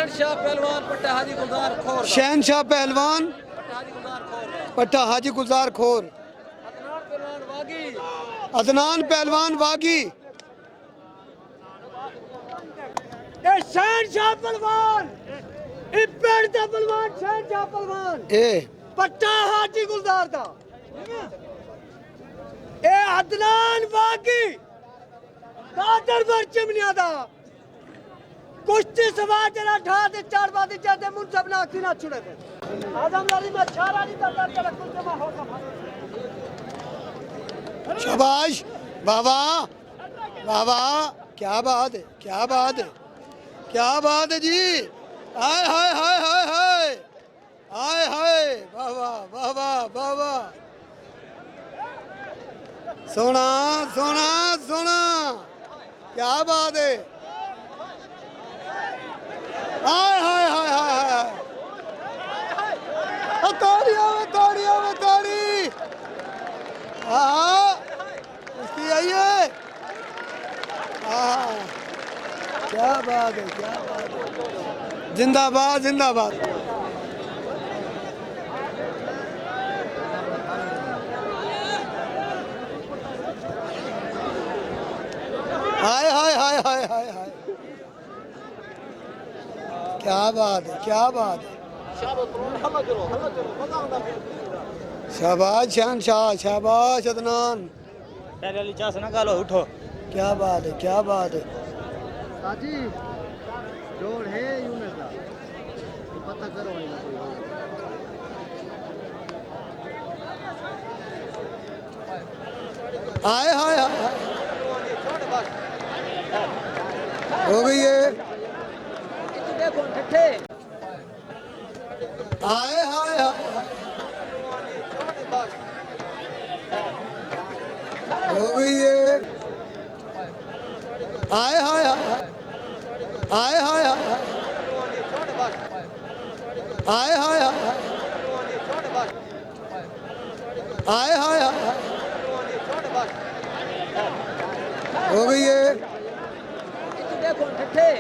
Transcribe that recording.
शहनशाह पहलवान पट्टा हाजी गुलजार खोर शहनशाह पहलवान पट्टा हाजी गुलजार खोर पट्टा हाजी गुलजार खोर अदनान पहलवान वागी अदनान पहलवान वागी शहनशाह पहलवान पेड़ दा पहलवान शहनशाह पहलवान ए पट्टा हाजी गुलजार दा ए अदनान वागी दादर वर चिमनिया दा कुश्ती सवा जरा ठा दे 4 बादी जाते मुनसब ना की ना छुड़े थे आजमदारी में छारा नहीं करता चला कुछ जमा होगा शाबाश बाबा बाबा क्या बात है क्या बात है क्या बात है जी हाय हाय हाय हाय हाय हाय हाय बाबा बाबा बाबा सोना सोना सोना क्या बात है हाय हाय हाय हाय हाय तोड़िया में तोड़ी हाँ उसकी आई है हाँ क्या बात है क्या बात है जिंदाबाद जिंदाबाद हाय हाय हाय हाय हाय हाय क्या बात है क्या बात है शाबाश शहनशाह शाबाश अदनान पहले वाली चास ना गालो उठो क्या बात है क्या बात है साजी जोड़ है यूनिट का तो पता करो हाय हाय हाय हो गई है देखो ठट्ठे हाय हाय हाय हो गई है हाय हाय हाय हाय हाय हाय हाय हाय हाय हाय हाय हो गई है देखो ठट्ठे